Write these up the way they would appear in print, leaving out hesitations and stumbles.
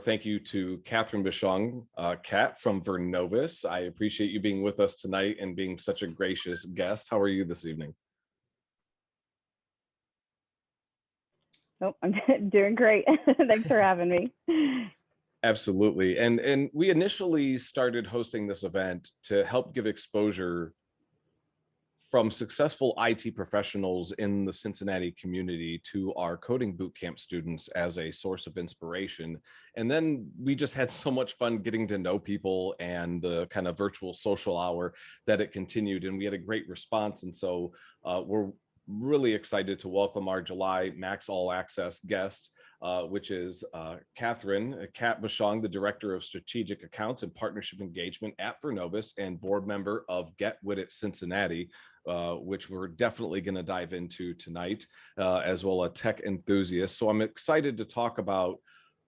thank you to Catherine Bushong, Kat from Vernovis. I appreciate you being with us tonight and being such a gracious guest. How are you this evening? Oh, I'm doing great. Thanks for having me. Absolutely. And we initially started hosting this event to help give exposure from successful IT professionals in the Cincinnati community to our coding bootcamp students as a source of inspiration. And then we just had so much fun getting to know people and the kind of virtual social hour that it continued. And we had a great response. And so we're really excited to welcome our July Max All Access guest, which is Catherine Kat Bushong, the Director of Strategic Accounts and Partnership Engagement at Vernovis and board member of GetwitIT Cincinnati, which we're definitely going to dive into tonight, as well as a tech enthusiast. So I'm excited to talk about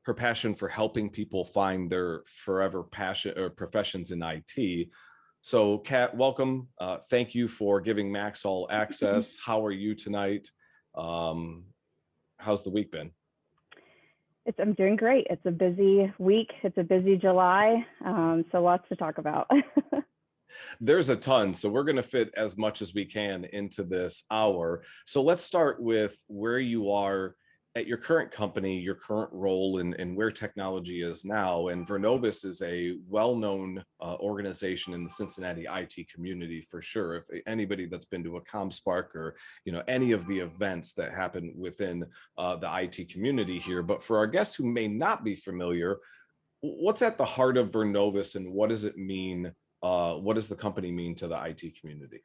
her passion for helping people find their forever passion or professions in IT. So Kat, welcome. Thank you for giving Max All Access. How are you tonight? How's the week been? I'm doing great. It's a busy week. It's a busy July, so lots to talk about. There's a ton, so we're going to fit as much as we can into this hour. So let's start with where you are at your current company, your current role, and where technology is now. And Vernovis is a well-known organization in the Cincinnati IT community for sure. If anybody that's been to a ComSpark or any of the events that happen within the IT community here, but for our guests who may not be familiar, what's at the heart of Vernovis and what does it mean? What does the company mean to the IT community?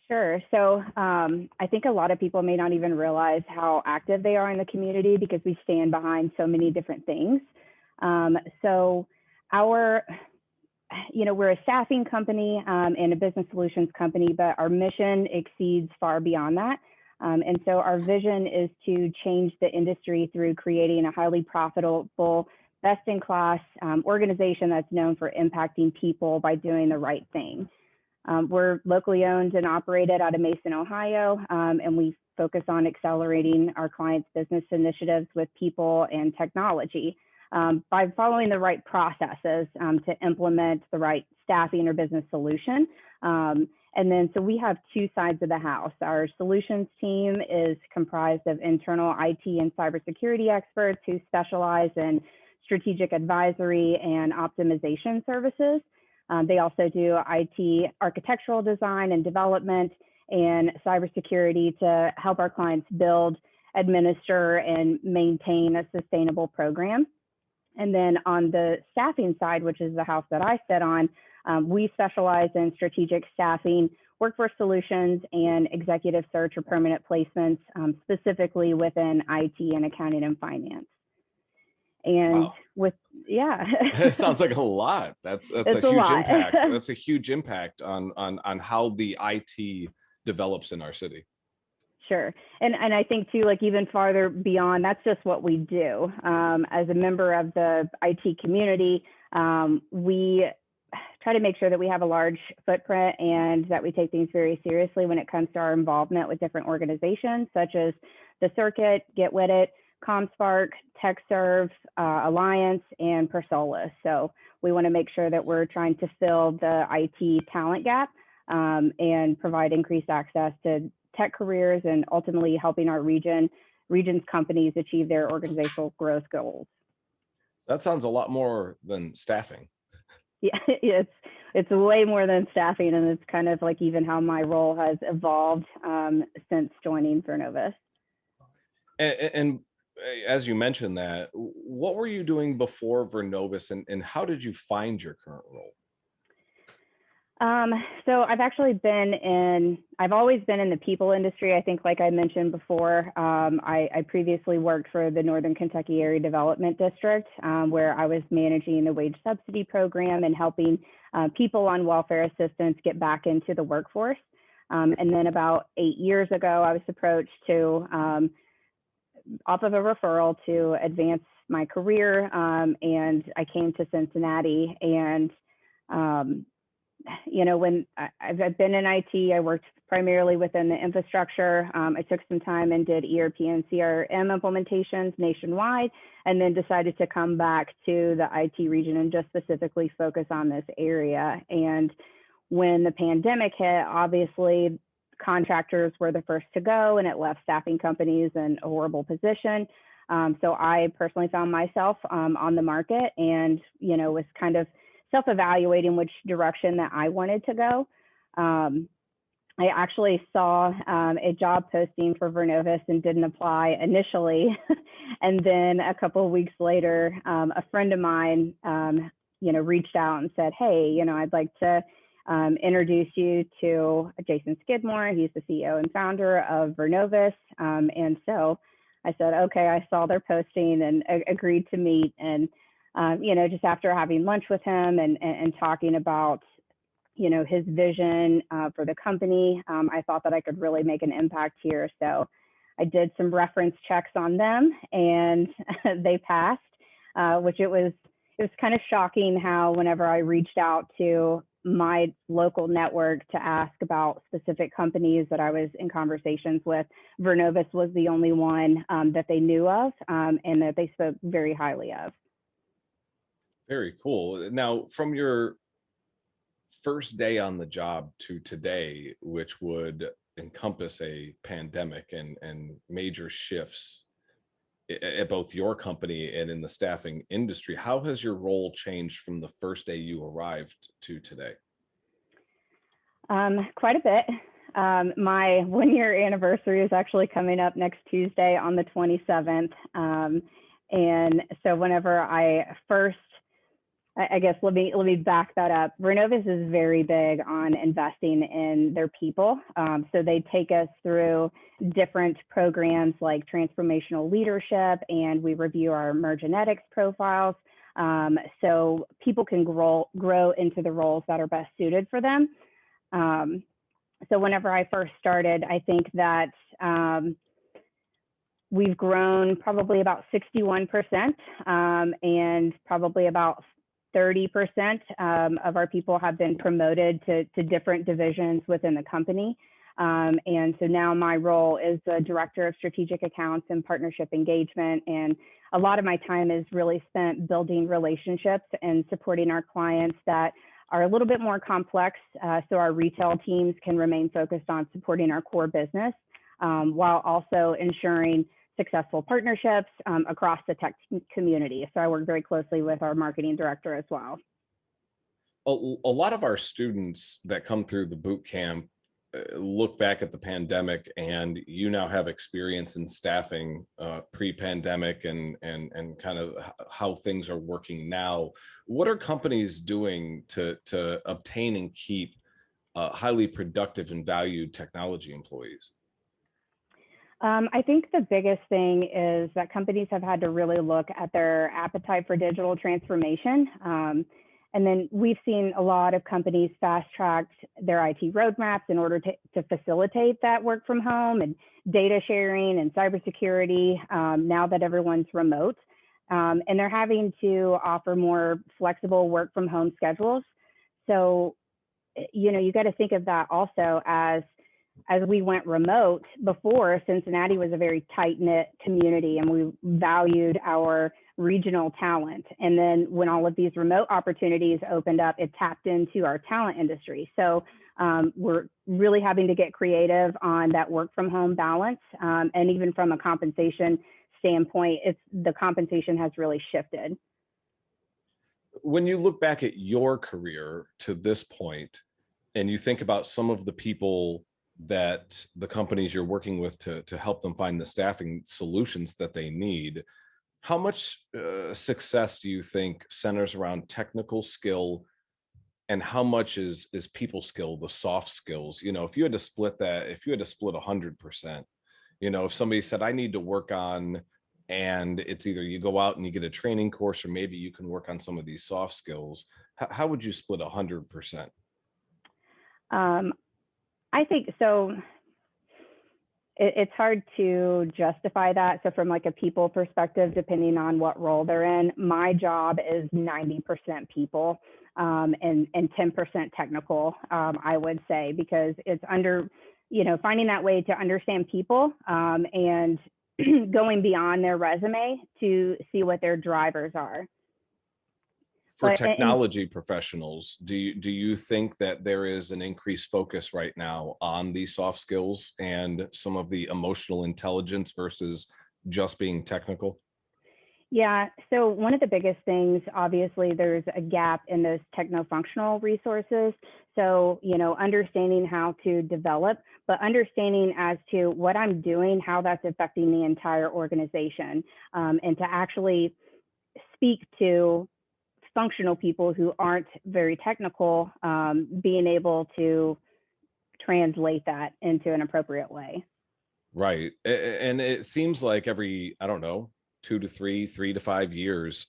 Sure. So I think a lot of people may not even realize how active they are in the community because we stand behind so many different things. So we're a staffing company and a business solutions company, but our mission exceeds far beyond that. And so our vision is to change the industry through creating a highly profitable, best-in-class organization that's known for impacting people by doing the right thing. We're locally owned and operated out of Mason, Ohio, and we focus on accelerating our clients' business initiatives with people and technology by following the right processes to implement the right staffing or business solution. And then, so we have two sides of the house. Our solutions team is comprised of internal IT and cybersecurity experts who specialize in strategic advisory and optimization services. They also do IT architectural design and development and cybersecurity to help our clients build, administer, and maintain a sustainable program. And then on the staffing side, which is the house that I sit on, we specialize in strategic staffing, workforce solutions, and executive search or permanent placements, specifically within IT and accounting and finance. And wow. It sounds like a lot. That's a huge impact. That's a huge impact on how the IT develops in our city. Sure. And I think too, like even farther beyond, that's just what we do. As a member of the IT community, we try to make sure that we have a large footprint and that we take things very seriously when it comes to our involvement with different organizations, such as the Circuit, GetwitIT, ComSpark, TechServe, Alliance, and Persolis. So we want to make sure that we're trying to fill the IT talent gap and provide increased access to tech careers and ultimately helping our region's companies achieve their organizational growth goals. That sounds a lot more than staffing. Yeah, it's way more than staffing, and it's kind of like even how my role has evolved since joining Vernovis. And as you mentioned that, what were you doing before Vernovis and how did you find your current role? So I've always been in the people industry. I think, like I mentioned before, I previously worked for the Northern Kentucky Area Development District, where I was managing the wage subsidy program and helping people on welfare assistance get back into the workforce. And then about 8 years ago, I was approached off of a referral to advance my career, and I came to Cincinnati and when I've been in IT, I worked primarily within the infrastructure. I took some time and did ERP and CRM implementations nationwide, and then decided to come back to the IT region and just specifically focus on this area. And when the pandemic hit, obviously contractors were the first to go, and it left staffing companies in a horrible position. So I personally found myself on the market, and was kind of self-evaluating which direction that I wanted to go. I actually saw a job posting for Vernovis and didn't apply initially. And then a couple of weeks later, a friend of mine, reached out and said, "Hey, I'd like to introduce you to Jason Skidmore. He's the CEO and founder of Vernovis." And so I said, okay, I saw their posting and agreed to meet. And, just after having lunch with him and talking about, his vision for the company, I thought that I could really make an impact here. So I did some reference checks on them, and they passed, which it was kind of shocking how whenever I reached out to my local network to ask about specific companies that I was in conversations with, Vernovis was the only one that they knew of, and that they spoke very highly of. Very cool. Now, from your first day on the job to today, which would encompass a pandemic and major shifts at both your company and in the staffing industry, how has your role changed from the first day you arrived to today? Quite a bit. My 1-year anniversary is actually coming up next Tuesday on the 27th. And so whenever I guess let me back that up. Vernovis is very big on investing in their people. So they take us through different programs like transformational leadership, and we review our mergenetics profiles. So people can grow into the roles that are best suited for them. So whenever I first started, I think that we've grown probably about 61%, and probably about 30% of our people have been promoted to different divisions within the company. And so now my role is the Director of Strategic Accounts and Partnership Engagement. And a lot of my time is really spent building relationships and supporting our clients that are a little bit more complex, so our retail teams can remain focused on supporting our core business, while also ensuring successful partnerships across the tech community. So I work very closely with our marketing director as well. A lot of our students that come through the boot camp look back at the pandemic, and you now have experience in staffing pre-pandemic and kind of how things are working now. What are companies doing to obtain and keep highly productive and valued technology employees? I think the biggest thing is that companies have had to really look at their appetite for digital transformation. And then we've seen a lot of companies fast track their IT roadmaps in order to facilitate that work from home and data sharing and cybersecurity, now that everyone's remote. And they're having to offer more flexible work from home schedules. So, you got to think of that also as we went remote. Before, Cincinnati was a very tight-knit community, and we valued our regional talent. And then when all of these remote opportunities opened up, it tapped into our talent industry. So we're really having to get creative on that work from home balance. And even from a compensation standpoint, the compensation has really shifted. When you look back at your career to this point, and you think about some of the people that the companies you're working with to help them find the staffing solutions that they need, how much success do you think centers around technical skill, and how much is people skill, the soft skills? If you had to split that, if you had to split 100%, if somebody said, I need to work on, and it's either you go out and you get a training course, or maybe you can work on some of these soft skills, how would you split 100%? I think so. It's hard to justify that. So from like a people perspective, depending on what role they're in, my job is 90% people. and 10% technical, I would say, because it's finding that way to understand people, and going beyond their resume to see what their drivers are. For technology professionals, do you think that there is an increased focus right now on the soft skills and some of the emotional intelligence versus just being technical? Yeah, so one of the biggest things, obviously, there's a gap in those techno-functional resources. So, understanding how to develop, but understanding as to what I'm doing, how that's affecting the entire organization, and to actually speak to functional people who aren't very technical, being able to translate that into an appropriate way. Right. And it seems like every, I don't know, 2 to 3, 3 to 5 years,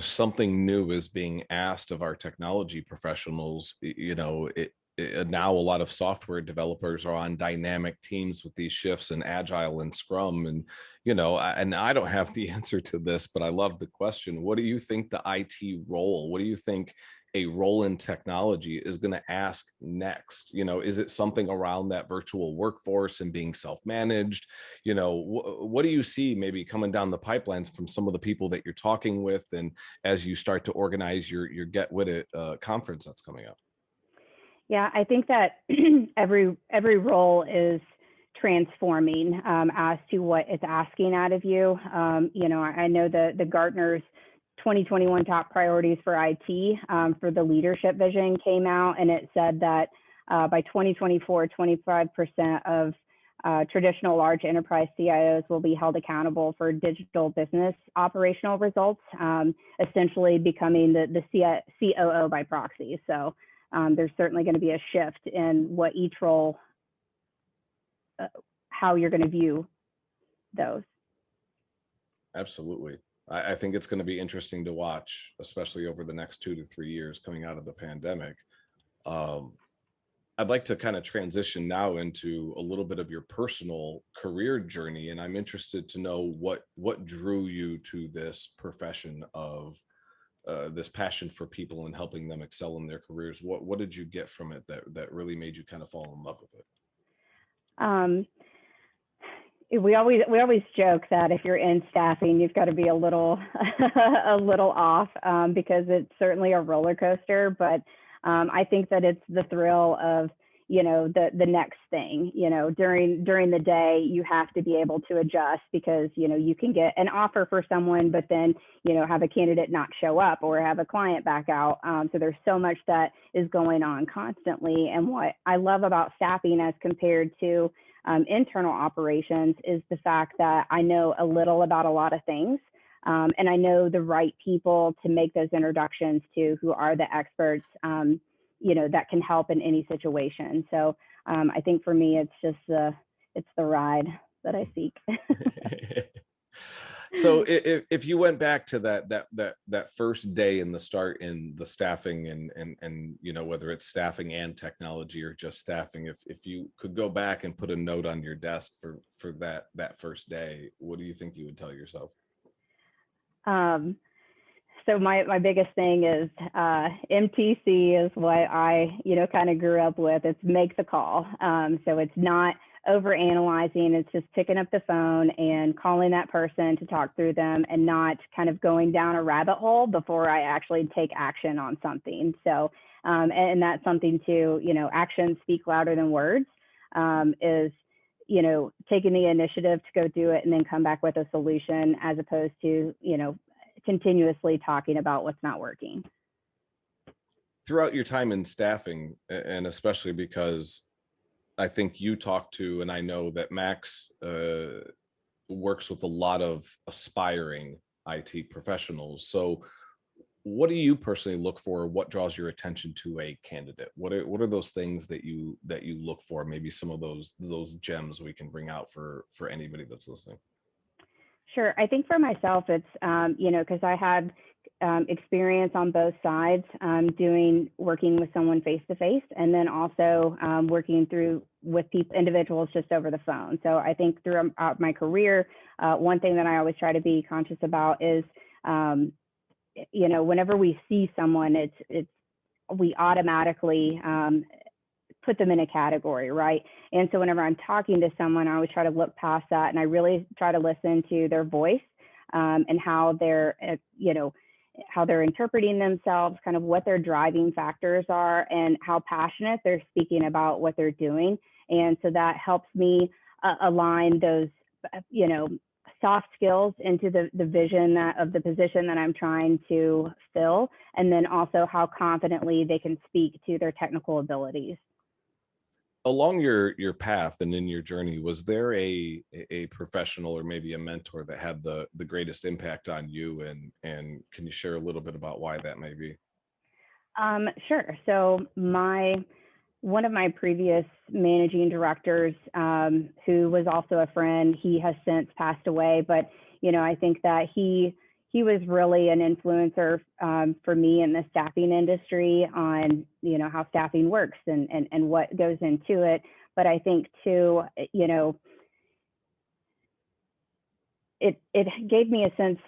something new is being asked of our technology professionals. Now a lot of software developers are on dynamic teams with these shifts and agile and scrum. And, and I don't have the answer to this, but I love the question. What do you think the IT role, what do you think a role in technology is going to ask next? Is it something around that virtual workforce and being self-managed? What do you see maybe coming down the pipelines from some of the people that you're talking with, and as you start to organize your Get With It conference that's coming up? Yeah, I think that every role is transforming, as to what it's asking out of you. I know the Gartner's 2021 top priorities for IT, for the leadership vision came out, and it said that by 2024, 25% of traditional large enterprise CIOs will be held accountable for digital business operational results, essentially becoming the COO by proxy. So there's certainly going to be a shift in what each role, how you're going to view those. Absolutely. I think it's going to be interesting to watch, especially over the next 2 to 3 years coming out of the pandemic. Um, I'd like to kind of transition now into a little bit of your personal career journey, and I'm interested to know what drew you to this profession of this passion for people and helping them excel in their careers. What did you get from it that really made you kind of fall in love with it? Um, we always joke that if you're in staffing, you've got to be a little a little off, because it's certainly a roller coaster. But I think that it's the thrill of the next thing. During the day, you have to be able to adjust, because you can get an offer for someone, but then have a candidate not show up or have a client back out. So there's so much that is going on constantly. And what I love about staffing as compared to internal operations is the fact that I know a little about a lot of things. And I know the right people to make those introductions to, who are the experts, that can help in any situation. So I think for me, it's the ride that I seek. So if you went back to that first day in the start in the staffing and whether it's staffing and technology or just staffing, if you could go back and put a note on your desk for that first day, what do you think you would tell yourself? So my biggest thing is MTC is what I kind of grew up with. It's make the call. So it's not over analyzing. It's just picking up the phone and calling that person to talk through them, and not kind of going down a rabbit hole before I actually take action on something. So and that's something too. Actions speak louder than words. Is taking the initiative to go do it and then come back with a solution, as opposed to continuously talking about what's not working. Throughout your time in staffing, and especially because I think you talk to, and I know that Max works with a lot of aspiring IT professionals. So what do you personally look for? What draws your attention to a candidate? What are those things that you look for? Maybe some of those gems we can bring out for anybody that's listening. Sure. I think for myself, it's, because I had experience on both sides, working with someone face to face, and then also working with individuals just over the phone. So I think throughout my career, one thing that I always try to be conscious about is, whenever we see someone, it's we automatically put them in a category, right? And so whenever I'm talking to someone, I always try to look past that, and I really try to listen to their voice, and how they're, how they're interpreting themselves, kind of what their driving factors are, and how passionate they're speaking about what they're doing. And so that helps me align those, soft skills into the vision of the position that I'm trying to fill, and then also how confidently they can speak to their technical abilities. Along your path and in your journey, was there a professional or maybe a mentor that had the greatest impact on you? And can you share a little bit about why that may be? Sure. So one of my previous managing directors, who was also a friend, he has since passed away, but I think that he was really an influencer, for me in the staffing industry on how staffing works and what goes into it. But I think too, it gave me a sense.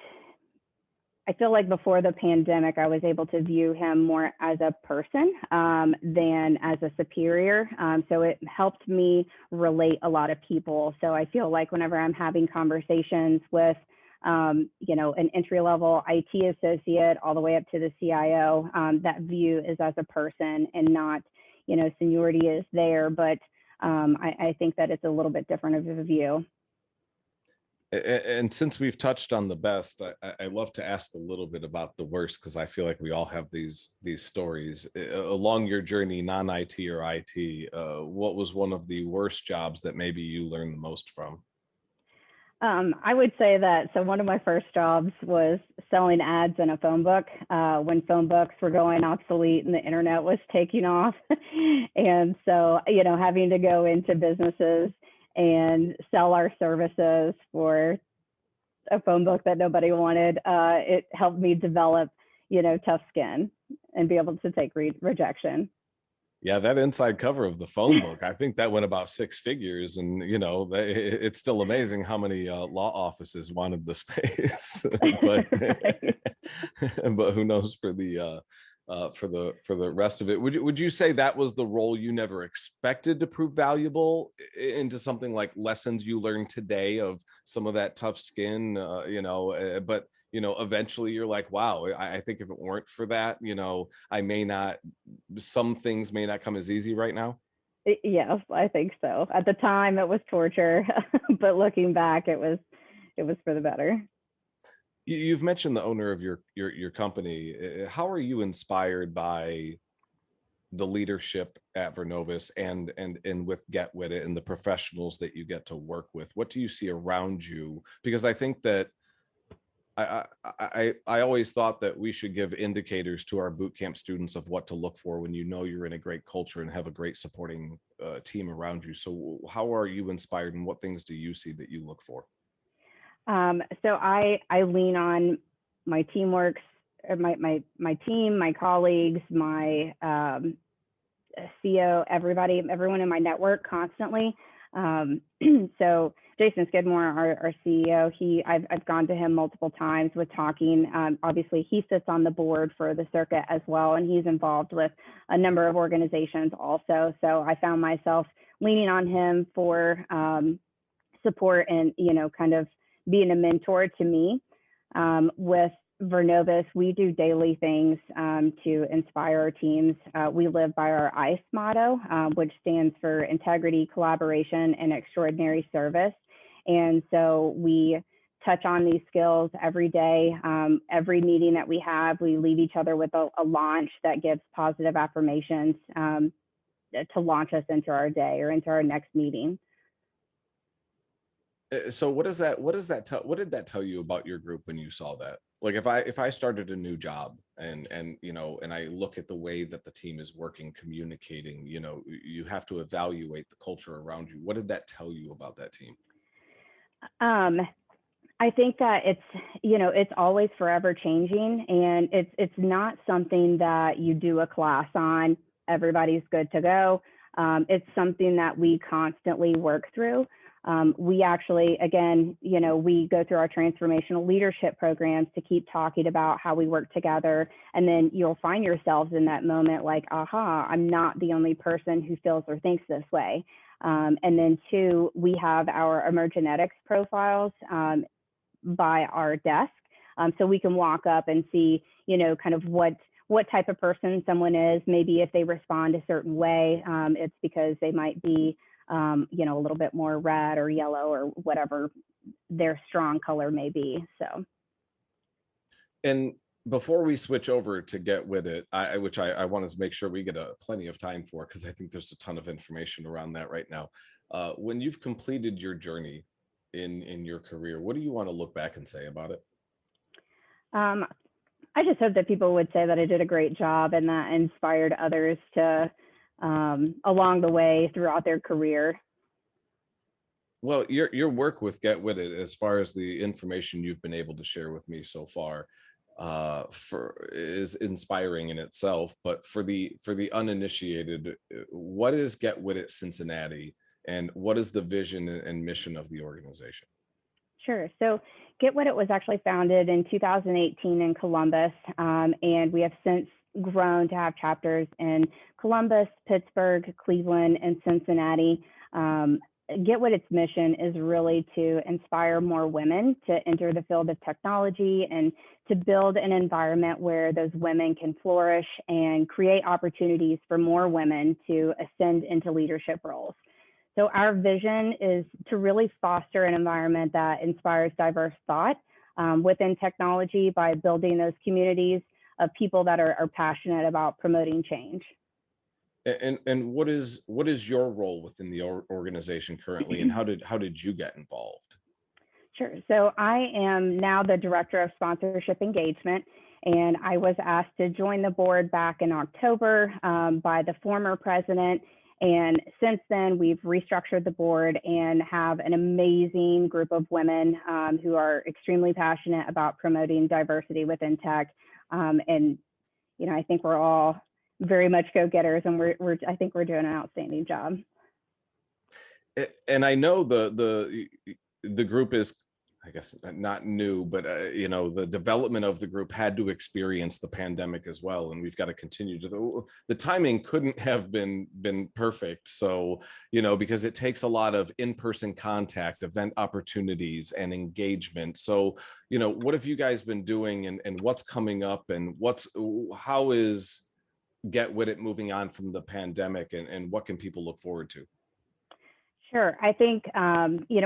I feel like before the pandemic, I was able to view him more as a person, than as a superior. So it helped me relate a lot of people. So I feel like whenever I'm having conversations with, an entry-level IT associate all the way up to the CIO, that view is as a person and not, seniority is there, but I think that it's a little bit different of a view. And since we've touched on the best, I love to ask a little bit about the worst, because I feel like we all have these stories along your journey, non-IT or IT. What was one of the worst jobs that maybe you learned the most from? I would say that, so one of my first jobs was selling ads in a phone book, when phone books were going obsolete and the internet was taking off. And so, having to go into businesses and sell our services for a phone book that nobody wanted, it helped me develop, tough skin and be able to take rejection. Yeah, that inside cover of the phone book, I think that went about six figures, and it's still amazing how many law offices wanted the space, but Right. but who knows for the rest of it. Would you say that was the role you never expected to prove valuable into something like lessons you learned today of some of that tough skin? But eventually you're like, wow, I think if it weren't for that, I may not, some things may not come as easy right now. Yes, I think so. At the time, it was torture, but looking back, it was for the better. You've mentioned the owner of your company. How are you inspired by the leadership at Vernovis and with GetWitIT and the professionals that you get to work with? What do you see around you? Because I think that I always thought that we should give indicators to our boot camp students of what to look for when you're in a great culture and have a great supporting team around you. So how are you inspired, and what things do you see that you look for? So I lean on my teamwork, my team, my colleagues, my CO, everyone in my network constantly. Um, so Jason Skidmore, our CEO, I've gone to him multiple times with talking. Obviously, he sits on the board for the circuit as well, and he's involved with a number of organizations also. So I found myself leaning on him for support and kind of being a mentor to me. With Vernovis, we do daily things to inspire our teams. We live by our ICE motto, which stands for integrity, collaboration, and extraordinary service. And so we touch on these skills every day. Every meeting that we have, we leave each other with a launch that gives positive affirmations to launch us into our day or into our next meeting. So what did that tell you about your group when you saw that? Like if I started a new job and I look at the way that the team is working, communicating, you have to evaluate the culture around you. What did that tell you about that team? Um, I think that it's always forever changing, and it's not something that you do a class on. Everybody's good to go. It's something that we constantly work through. We actually, again, we go through our transformational leadership programs to keep talking about how we work together. And then you'll find yourselves in that moment like, aha, I'm not the only person who feels or thinks this way. And then two, we have our emergenetics profiles by our desk. So we can walk up and see, kind of what type of person someone is. Maybe if they respond a certain way, it's because they might be, a little bit more red or yellow or whatever their strong color may be. So. And before we switch over to Get With It, which I wanted to make sure we get plenty of time for, because I think there's a ton of information around that right now. When you've completed your journey in your career, what do you want to look back and say about it? I just hope that people would say that I did a great job and that inspired others to along the way throughout their career. Well, your work with Get With It, as far as the information you've been able to share with me so far, is inspiring in itself. But for the uninitiated, what is Get With It Cincinnati, and what is the vision and mission of the organization? Sure. So GetWitIT was actually founded in 2018 in Columbus, and we have since grown to have chapters in Columbus, Pittsburgh, Cleveland, and Cincinnati. GetWitIT's mission is really to inspire more women to enter the field of technology and to build an environment where those women can flourish and create opportunities for more women to ascend into leadership roles. So our vision is to really foster an environment that inspires diverse thought within technology by building those communities of people that are passionate about promoting change. And what is your role within the organization currently, and how did you get involved? Sure. So I am now the Director of Sponsorship Engagement, and I was asked to join the board back in October by the former president. And since then, we've restructured the board and have an amazing group of women who are extremely passionate about promoting diversity within tech. And I think we're all very much go-getters, and I think we're doing an outstanding job. And I know the group is, I guess, not new, but the development of the group had to experience the pandemic as well, and we've got to continue to. The timing couldn't have been perfect, so because it takes a lot of in-person contact, event opportunities, and engagement. So what have you guys been doing, and what's coming up, and how is Get With It moving on from the pandemic, and what can people look forward to? Sure. I think,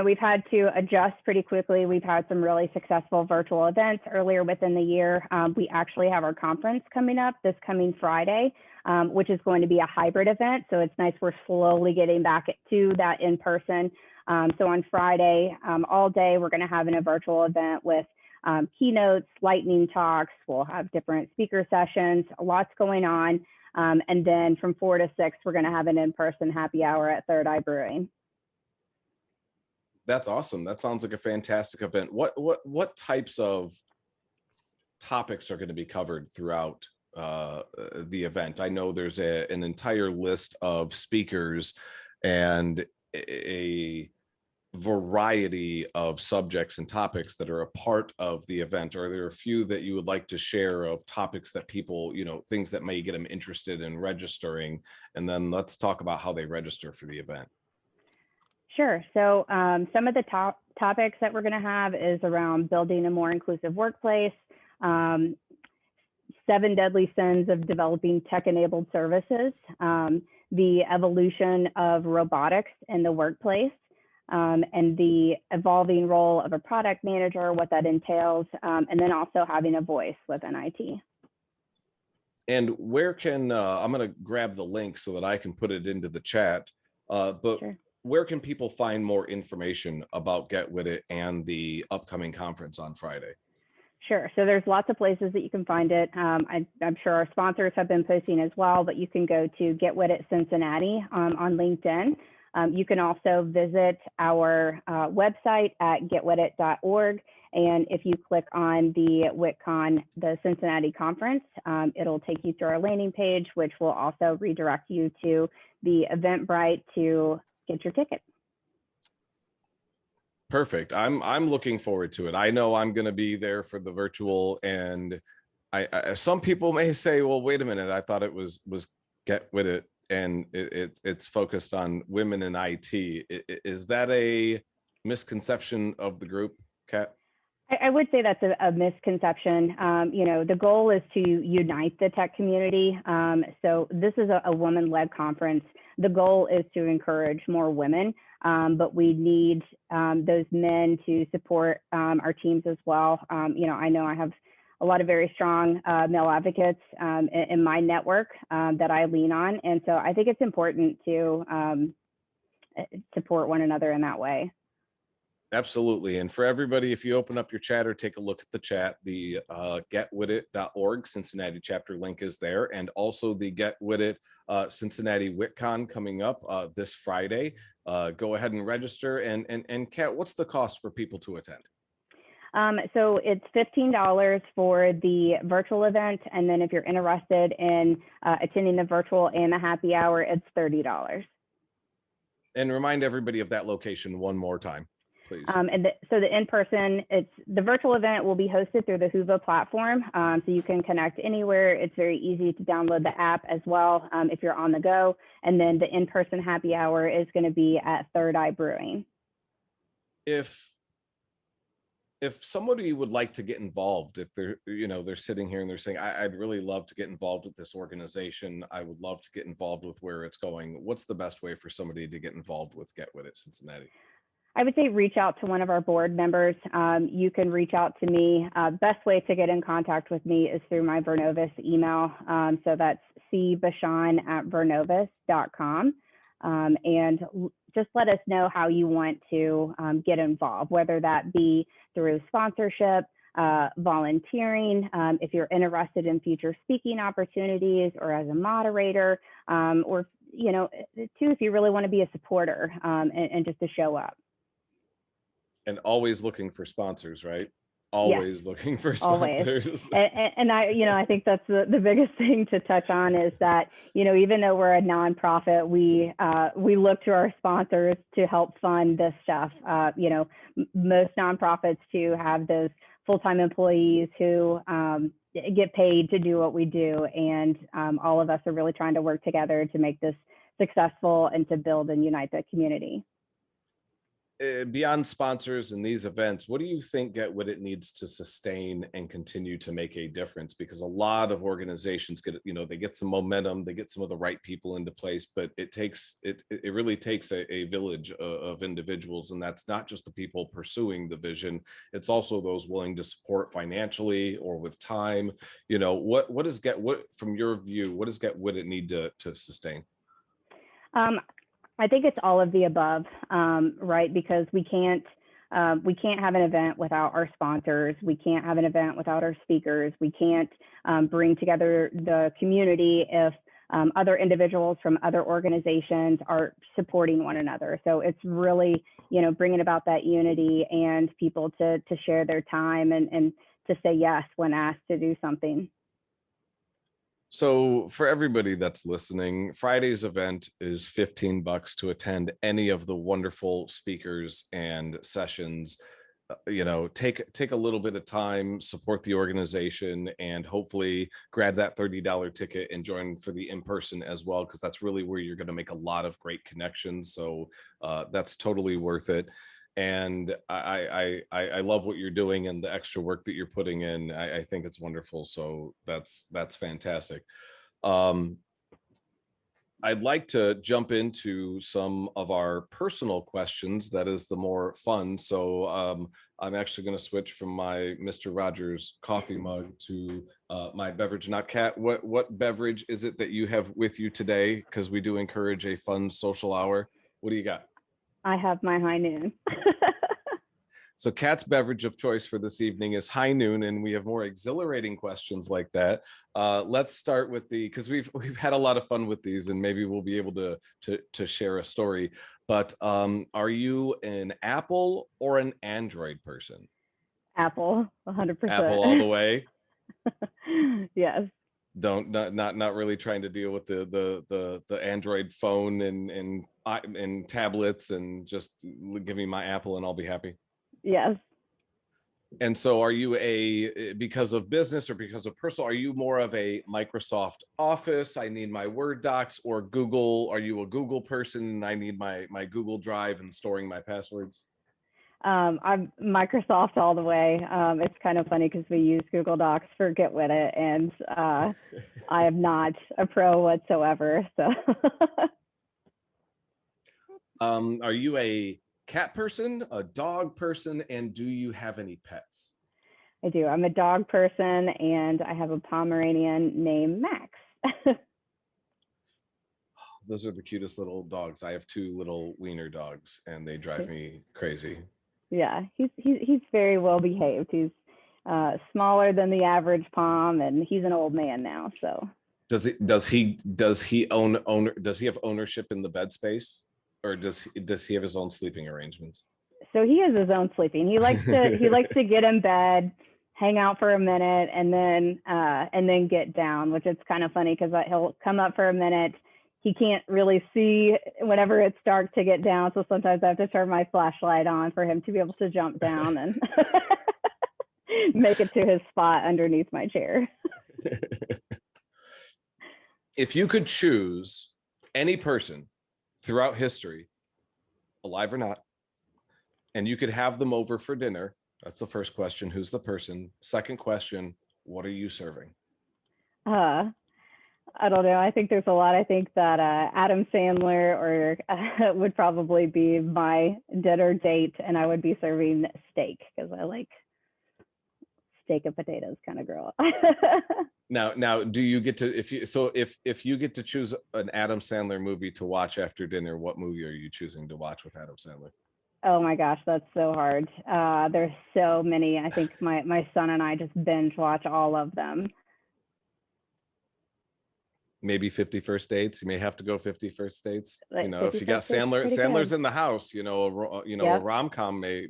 we've had to adjust pretty quickly. We've had some really successful virtual events earlier within the year. We actually have our conference coming up this coming Friday, which is going to be a hybrid event. So it's nice we're slowly getting back to that in person. So on Friday, all day, we're going to have a virtual event with keynotes, lightning talks. We'll have different speaker sessions, lots going on. And then from 4 to 6, we're going to have an in-person happy hour at Third Eye Brewing. That's awesome. That sounds like a fantastic event. What types of topics are going to be covered throughout the event? I know there's an entire list of speakers and a variety of subjects and topics that are a part of the event. Are there a few that you would like to share of topics that people, things that may get them interested in registering? And then let's talk about how they register for the event. Sure. So some of the top topics that we're going to have is around building a more inclusive workplace, 7 deadly sins of developing tech-enabled services, the evolution of robotics in the workplace, and the evolving role of a product manager, what that entails, and then also having a voice within IT. And where can, I'm going to grab the link so that I can put it into the chat, but sure. Where can people find more information about Get With It and the upcoming conference on Friday? Sure. So there's lots of places that you can find it. I'm sure our sponsors have been posting as well, but you can go to GetwitIT Cincinnati on LinkedIn. You can also visit our website at getwitit.org. And if you click on the WitCon, the Cincinnati conference, it'll take you to our landing page, which will also redirect you to the Eventbrite to get your ticket. Perfect. I'm looking forward to it. I know I'm going to be there for the virtual, and some people may say, well, wait a minute, I thought it was Get With It, and it's focused on women in IT. Is that a misconception of the group, Kat? I would say that's a misconception. The goal is to unite the tech community. So this is a woman-led conference. The goal is to encourage more women, but we need those men to support our teams as well. I know I have a lot of very strong male advocates in my network that I lean on. And so I think it's important to support one another in that way. Absolutely. And for everybody, if you open up your chat or take a look at the chat, the getwitit.org Cincinnati chapter link is there. And also the Get With It Cincinnati WitCon coming up this Friday. Go ahead and register. And Kat, what's the cost for people to attend? So it's $15 for the virtual event. And then if you're interested in attending the virtual and the happy hour, it's $30. And remind everybody of that location one more time, please. So the in-person, the virtual event will be hosted through the Whova platform. So you can connect anywhere. It's very easy to download the app as well if you're on the go. And then the in-person happy hour is going to be at Third Eye Brewing. If somebody would like to get involved, if they're sitting here and they're saying, I'd really love to get involved with this organization, I would love to get involved with where it's going, what's the best way for somebody to get involved with Get With It Cincinnati? I would say reach out to one of our board members. You can reach out to me. Best way to get in contact with me is through my Vernovis email. So that's cbushong@vernovis.com. And just let us know how you want to get involved, whether that be through sponsorship, volunteering, if you're interested in future speaking opportunities or as a moderator, or, too, if you really want to be a supporter and just to show up. And always looking for sponsors, right? Always yes. Looking for sponsors. And I think that's the biggest thing to touch on is that, even though we're a nonprofit, we look to our sponsors to help fund this stuff. Most nonprofits too have those full-time employees who get paid to do what we do. And all of us are really trying to work together to make this successful and to build and unite the community. Beyond sponsors and these events, what do you think Get With It needs to sustain and continue to make a difference? Because a lot of organizations they get some momentum, they get some of the right people into place, but it really takes a village of individuals, and that's not just the people pursuing the vision, it's also those willing to support financially or with time. What does from your view, what does Get With It need to sustain? I think it's all of the above, right? Because we can't have an event without our sponsors. We can't have an event without our speakers. We can't bring together the community if other individuals from other organizations are supporting one another. So it's really, bringing about that unity and people to share their time and to say yes when asked to do something. So for everybody that's listening, Friday's event is $15 to attend any of the wonderful speakers and sessions. Take a little bit of time, support the organization, and hopefully grab that $30 ticket and join for the in-person as well, because that's really where you're going to make a lot of great connections. So that's totally worth it. And I love what you're doing and the extra work that you're putting in. I think it's wonderful. So that's fantastic. I'd like to jump into some of our personal questions. That is the more fun. So I'm actually going to switch from my Mr. Rogers coffee mug to my beverage. Now, Kat, what beverage is it that you have with you today? Because we do encourage a fun social hour. What do you got? I have my High Noon. So Kat's beverage of choice for this evening is High Noon, and we have more exhilarating questions like that. Let's start with because we've had a lot of fun with these, and maybe we'll be able to share a story. But are you an Apple or an Android person? Apple, 100%. Apple all the way. Yes. Not really trying to deal with the Android phone and tablets, and just give me my Apple and I'll be happy. Yes. And so are you because of business or because of personal, are you more of a Microsoft Office, I need my Word docs, or Google? Are you a Google person? I need my Google Drive and storing my passwords? I'm Microsoft all the way. It's kind of funny because we use Google Docs for GetwitIT, and I am not a pro whatsoever. So, are you a cat person, a dog person, and do you have any pets? I do. I'm a dog person, and I have a Pomeranian named Max. Those are the cutest little dogs. I have two little wiener dogs, and they drive me crazy. Yeah, he's very well behaved. He's smaller than the average Pom, and he's an old man now. So Does he have ownership in the bed space, or does he have his own sleeping arrangements? so he has his own sleeping. He likes to get in bed, hang out for a minute, and then get down, which is kind of funny because he'll come up for a minute. He can't really see whenever it's dark to get down, so sometimes I have to turn my flashlight on for him to be able to jump down and make it to his spot underneath my chair. If you could choose any person throughout history, alive or not, and you could have them over for dinner, that's the first question. Who's the person? Second question, what are you serving? I don't know. I think there's a lot. I think that Adam Sandler would probably be my dinner date, and I would be serving steak because I like steak and potatoes kind of girl. Now, do you get to if you get to choose an Adam Sandler movie to watch after dinner, what movie are you choosing to watch with Adam Sandler? Oh my gosh, that's so hard. There's so many. I think my son and I just binge watch all of them. Maybe 50 First Dates. You may have to go 50 First Dates. Like If you got 50 Dates, pretty Sandler's good. in the house, a Yep, rom-com may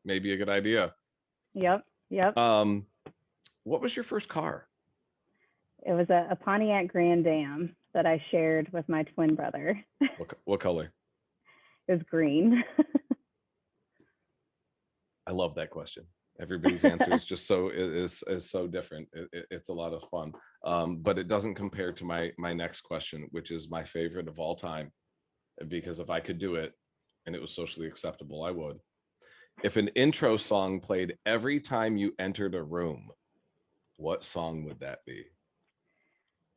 be a good idea. yep. What was your first car? It was a Pontiac Grand Am that I shared with my twin brother. What color? It was green. I love that question. Everybody's answer is just is so different. It's a lot of fun, but it doesn't compare to my next question, which is my favorite of all time, because if I could do it and it was socially acceptable, I would. If an intro song played every time you entered a room, what song would that be?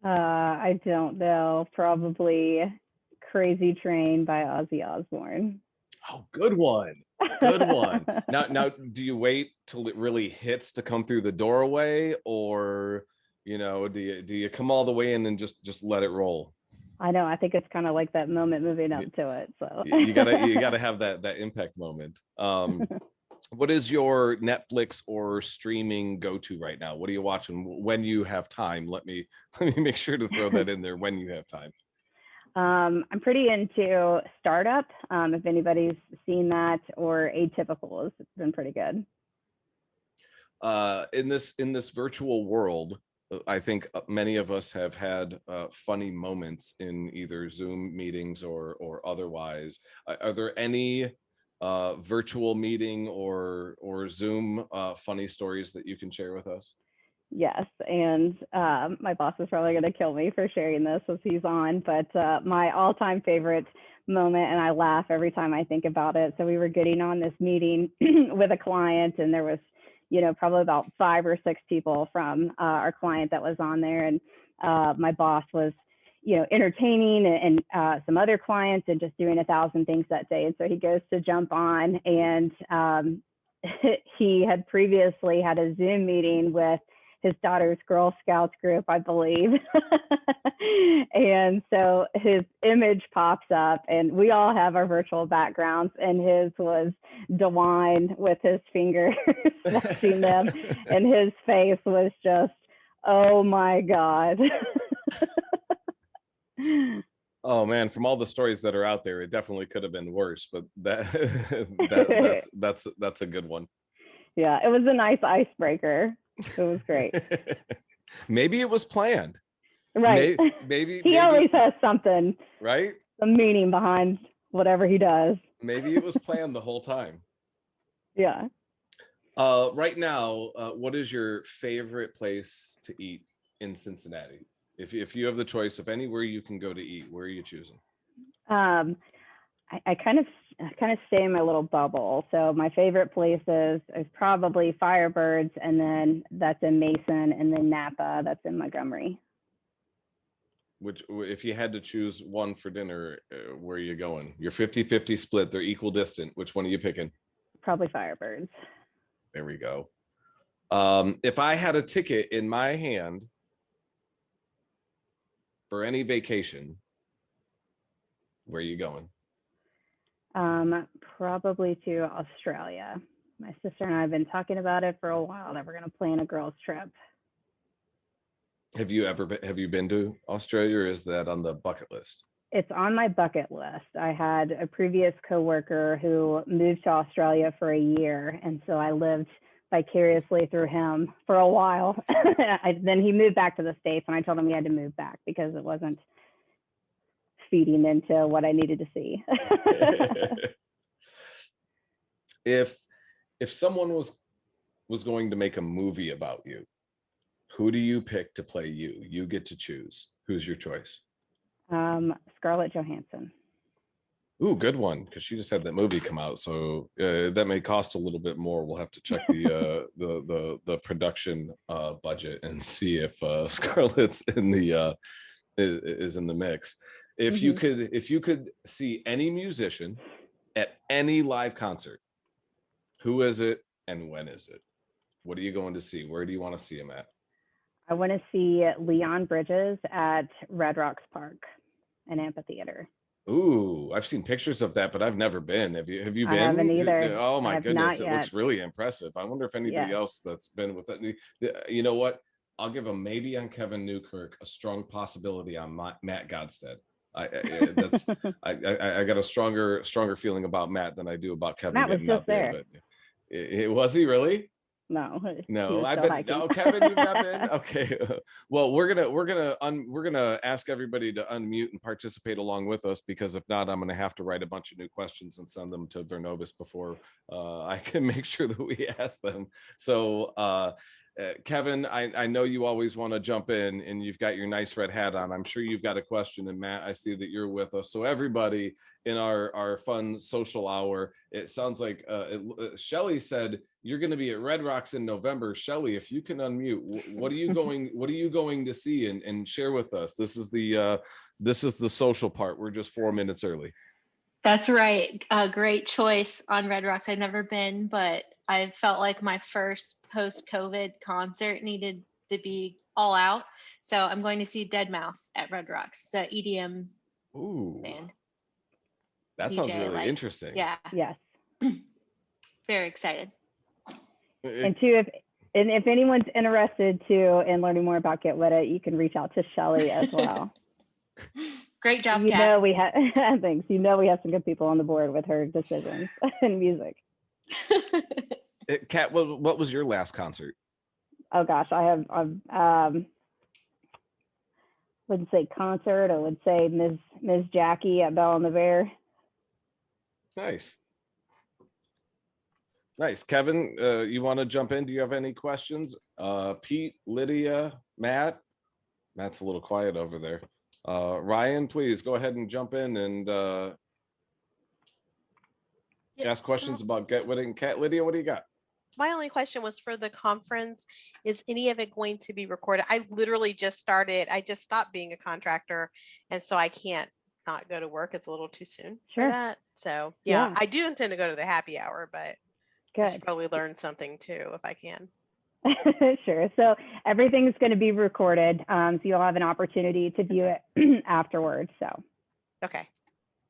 I don't know. Probably Crazy Train by Ozzy Osbourne. Oh, good one. Good one. Now, do you wait till it really hits to come through the doorway, or do you come all the way in and just let it roll? I know. I think it's kind of like that moment moving up to it. So you gotta have that impact moment. What is your Netflix or streaming go-to right now? What are you watching when you have time? Let me make sure to throw that in there when you have time. I'm pretty into Startup. If anybody's seen that, or Atypical, it's been pretty good. In this virtual world, I think many of us have had funny moments in either Zoom meetings or otherwise. Are there any virtual meeting or Zoom funny stories that you can share with us? Yes, and my boss is probably going to kill me for sharing this as he's on, but my all-time favorite moment, and I laugh every time I think about it. So we were getting on this meeting with a client, and there was, probably about 5 or 6 people from our client that was on there, and my boss was, entertaining and some other clients and just doing 1,000 things that day. And so he goes to jump on, and he had previously had a Zoom meeting with his daughter's Girl Scouts group, I believe. And so his image pops up, and we all have our virtual backgrounds, and his was DeWine with his fingers watching them, and his face was just, oh my God. Oh man, from all the stories that are out there, it definitely could have been worse, but that's a good one. Yeah, it was a nice icebreaker. It was great. Maybe it was planned. Right. Maybe he always has something, right? Some meaning behind whatever he does. Maybe it was planned the whole time. Yeah. Right now, what is your favorite place to eat in Cincinnati? If you have the choice of anywhere you can go to eat, where are you choosing? Um, I kind of stay in my little bubble. So my favorite places is probably Firebirds, and then that's in Mason, and then Napa, that's in Montgomery. Which, if you had to choose one for dinner, where are you going? You're 50-50 split. They're equal distant. Which one are you picking? Probably Firebirds. There we go. If I had a ticket in my hand for any vacation, where are you going? Probably to Australia. My sister and I have been talking about it for a while that we're going to plan a girls' trip. Have you been to Australia, or is that on the bucket list? It's on my bucket list. I had a previous coworker who moved to Australia for a year, and so I lived vicariously through him for a while. Then he moved back to the States, and I told him he had to move back because it wasn't feeding into what I needed to see. if if someone was going to make a movie about you, who do you pick to play you? You get to choose. Who's your choice? Scarlett Johansson. Ooh, good one, because she just had that movie come out, so that may cost a little bit more. We'll have to check the production budget and see if Scarlett's in the is in the mix. If you could see any musician at any live concert, who is it and when is it? What are you going to see? Where do you want to see him at? I want to see Leon Bridges at Red Rocks Park, an amphitheater. Ooh, I've seen pictures of that, but I've never been. Have you I haven't been? either. Oh I my have goodness, not it yet. looks really impressive. I wonder if anybody Yes. else that's been with it. You know what? I'll give a maybe on Kevin Newkirk, a strong possibility on Matt Godstead. That's I got a stronger feeling about Matt than I do about Kevin Matt was getting just out there. there. But it was he really? No, he No, was I've still been. hiking. No, Kevin, you've not been. Okay. Well, we're gonna ask everybody to unmute and participate along with us, because if not, I'm gonna have to write a bunch of new questions and send them to Vernovis before I can make sure that we ask them. So, Kevin, I know you always want to jump in, and you've got your nice red hat on. I'm sure you've got a question, and Matt, I see that you're with us. So everybody in our fun social hour, it sounds like Shelly said you're going to be at Red Rocks in November. Shelly, if you can unmute, what are you going to see and share with us? This is the social part. We're just 4 minutes early. That's right. Great choice on Red Rocks. I've never been, but I felt like my first post-COVID concert needed to be all out. So I'm going to see Dead Mouse at Red Rocks, the EDM Ooh, band. that sounds really interesting. Yeah. Yes. Very excited. And two, if anyone's interested too in learning more about GetwitIT, you can reach out to Shelly as well. Great job, You Kat. know we have thanks. You know we have some good people on the board with her decisions in music. Kat, what was your last concert? Oh gosh, wouldn't say concert. I would say Ms. Jackie at Belle and the Bear. Nice. Kevin, you want to jump in? Do you have any questions? Pete, Lydia, Matt's a little quiet over there. Ryan, please go ahead and jump in and ask questions about GetWitIT and Kat. Lydia, what do you got? My only question was for the conference. Is any of it going to be recorded? I literally just started. I just stopped being a contractor, and so I can't not go to work. It's a little too soon for that. So yeah, I do intend to go to the happy hour, but I should probably learn something too if I can. Sure. So everything's going to be recorded. So you'll have an opportunity to view it afterwards. So. Okay.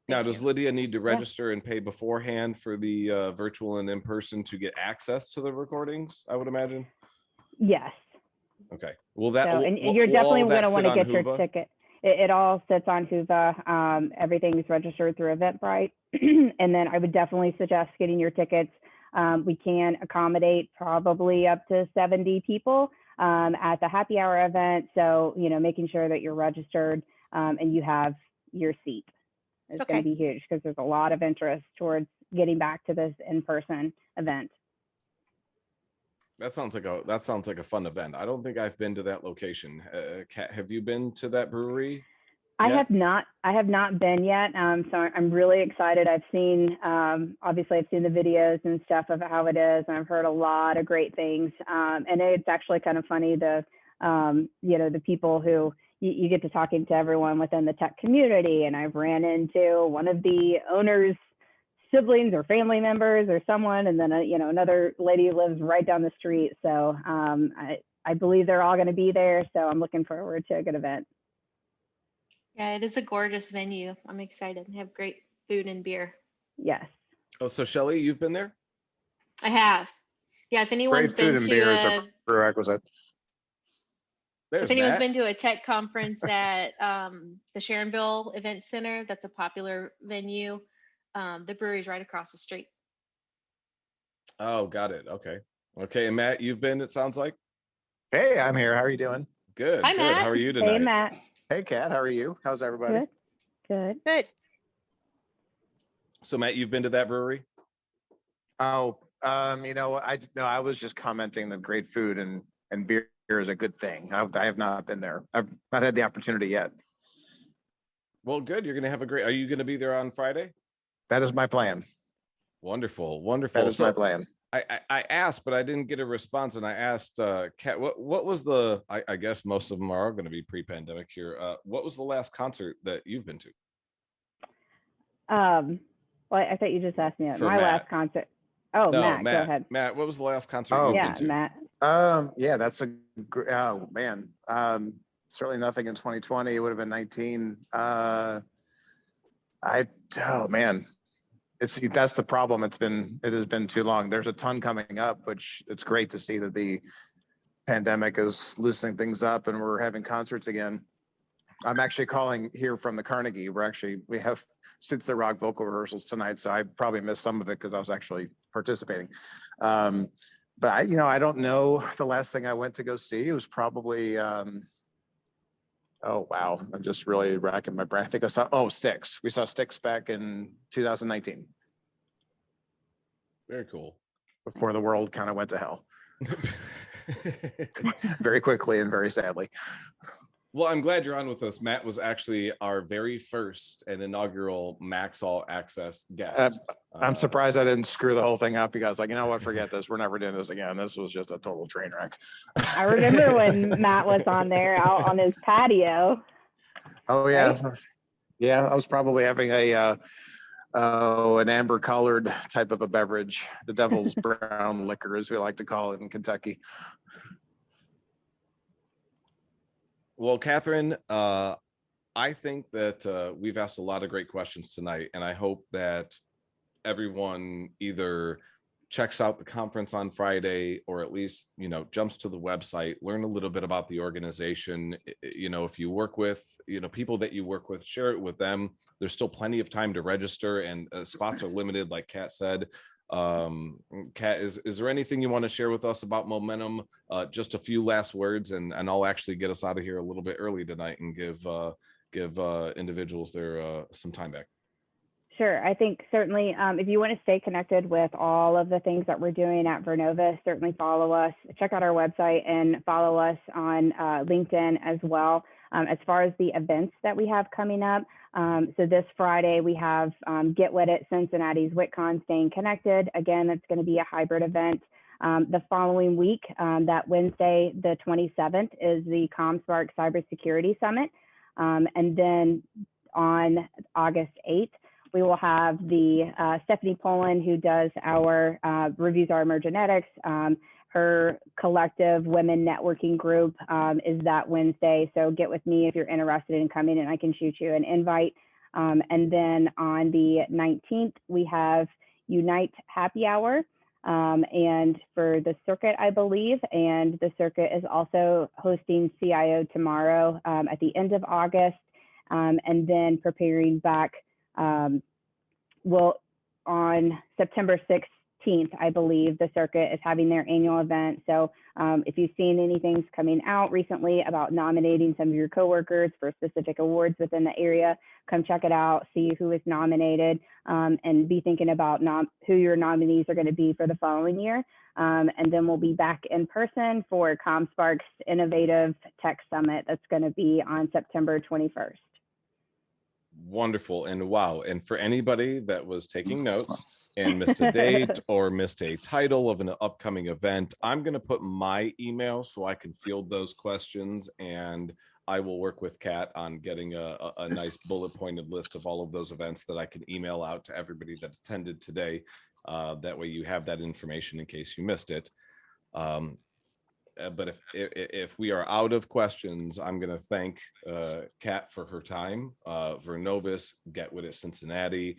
Now, does Lydia need to register and pay beforehand for the virtual and in-person to get access to the recordings, I would imagine? Yes. Okay. Well, that and you're definitely going to want to get your ticket. It all sits on Whova. Everything's registered through Eventbrite. And then I would definitely suggest getting your tickets. We can accommodate probably up to 70 people at the happy hour event. So, making sure that you're registered and you have your seat. It's going to be huge because there's a lot of interest towards getting back to this in-person event. That sounds like a fun event. I don't think I've been to that location. Kat, have you been to that brewery? I Yet? have not. I have not been yet. So I'm really excited. I've seen, obviously, I've seen the videos and stuff of how it is, and I've heard a lot of great things. And it's actually kind of funny the people who you get to talking to everyone within the tech community, and I've ran into one of the owners' siblings or family members or someone, and then another lady who lives right down the street. So I believe they're all going to be there. So I'm looking forward to a good event. Yeah, it is a gorgeous venue. I'm excited. They have great food and beer. Yes. Oh, so Shelly, you've been there? I have. Yeah, if anyone's Great food been and to beer is a prerequisite. if There's anyone's Matt. been to a tech conference at the Sharonville Event Center, that's a popular venue. The brewery's right across the street. Oh, got it. Okay. Okay. And Matt, you've been, it sounds like? Hey, I'm here. How are you doing? Good, Hi, good. How Matt. are you Hey, tonight? Matt. Hey, Kat. How are you? How's everybody? Good. Good. So Matt, you've been to that brewery? Oh, I was just commenting that great food and beer is a good thing. I have not been there. I've not had the opportunity yet. Well, good. You're gonna have a great. Are you gonna be there on Friday? That is my plan. Wonderful, wonderful. That is my plan. I asked, but I didn't get a response, and I asked Kat, what was the? I guess most of them are going to be pre-pandemic here. What was the last concert that you've been to? Well, I thought you just asked me that. For My Matt. last concert. Oh, No, Matt, go ahead. Matt, what was the last concert Oh. you've Yeah, been to? Matt. Yeah, that's oh man. Certainly nothing in 2020. It would have been 19. Oh man. That's the problem. It has been too long. There's a ton coming up, which it's great to see that the pandemic is loosening things up and we're having concerts again. I'm actually calling here from the Carnegie. We have Suits the Rock vocal rehearsals tonight, so I probably missed some of it because I was actually participating. But I don't know the last thing I went to go see. It was probably oh wow, I'm just really racking my brain. I think I saw Styx. We saw Styx back in 2019. Very cool. Before the world kind of went to hell. Very quickly and very sadly. Well, I'm glad you're on with us. Matt was actually our very first and inaugural Max All Access guest. I'm surprised I didn't screw the whole thing up because, like, you know what? Forget this. We're never doing this again. This was just a total train wreck. I remember when Matt was on there out on his patio. Oh yeah, right? Yeah. I was probably having an amber colored type of a beverage, the devil's brown liquor, as we like to call it in Kentucky. Well, Catherine, I think that we've asked a lot of great questions tonight, and I hope that everyone either checks out the conference on Friday or at least, jumps to the website, learn a little bit about the organization. If you work with, people that you work with, share it with them. There's still plenty of time to register, and spots are limited, like Kat said. Kat, is there anything you want to share with us about Momentum? Just a few last words, and I'll actually get us out of here a little bit early tonight and give individuals their some time back. Sure. I think certainly if you want to stay connected with all of the things that we're doing at Vernovis, certainly follow us, check out our website, and follow us on LinkedIn as well. As far as the events that we have coming up, so this Friday we have GetwitIT Cincinnati's WitCon Staying Connected. Again, it's going to be a hybrid event. The following week, that Wednesday, the 27th, is the CommSpark Cybersecurity Summit. And then on August 8th, we will have the Stephanie Poland, who does our reviews our emergenetics. Her collective women networking group is that Wednesday. So get with me if you're interested in coming, and I can shoot you an invite. And then on the 19th, we have Unite Happy Hour. And for the circuit, I believe, and the circuit is also hosting CIO tomorrow at the end of August, and then preparing back. On September 6th 15th, I believe, the circuit is having their annual event. So if you've seen anything coming out recently about nominating some of your coworkers for specific awards within the area, come check it out, see who is nominated, and be thinking about who your nominees are going to be for the following year. And then we'll be back in person for CommSpark's Innovative Tech Summit. That's going to be on September 21st. Wonderful. And wow. And for anybody that was taking notes and missed a date or missed a title of an upcoming event, I'm going to put my email so I can field those questions, and I will work with Kat on getting a nice bullet pointed list of all of those events that I can email out to everybody that attended today. That way you have that information in case you missed it. But if we are out of questions, I'm going to thank Kat for her time, Vernovis, GetwitIT Cincinnati,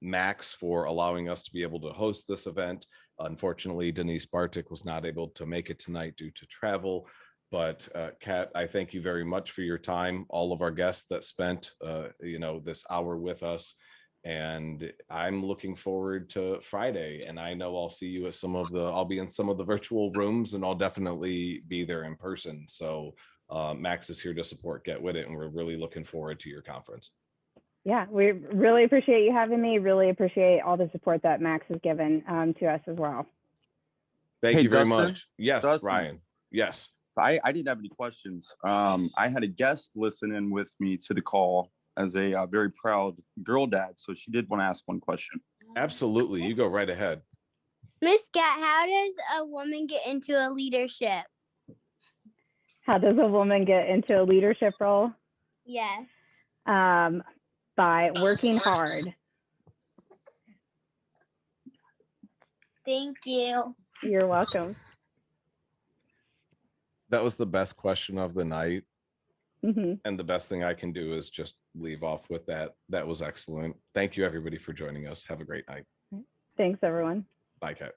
Max for allowing us to be able to host this event. Unfortunately, Denise Bartik was not able to make it tonight due to travel. But Kat, I thank you very much for your time, all of our guests that spent this hour with us. And I'm looking forward to Friday, and I know I'll see you at I'll be in some of the virtual rooms, and I'll definitely be there in person. So Max is here to support GetwitIT, and we're really looking forward to your conference. Yeah, we really appreciate you having me. Really appreciate all the support that Max has given to us as well. Thank you very much. Yes, Dustin. Ryan. Yes. I didn't have any questions. I had a guest listen in with me to the call as a very proud girl dad. So she did want to ask one question. Absolutely. You go right ahead. Miss Kat, how does a woman get into a leadership? How does a woman get into a leadership role? Yes. By working hard. Thank you. You're welcome. That was the best question of the night. Mm-hmm. And the best thing I can do is just leave off with that. That was excellent. Thank you, everybody, for joining us. Have a great night. Thanks, everyone. Bye, Kat.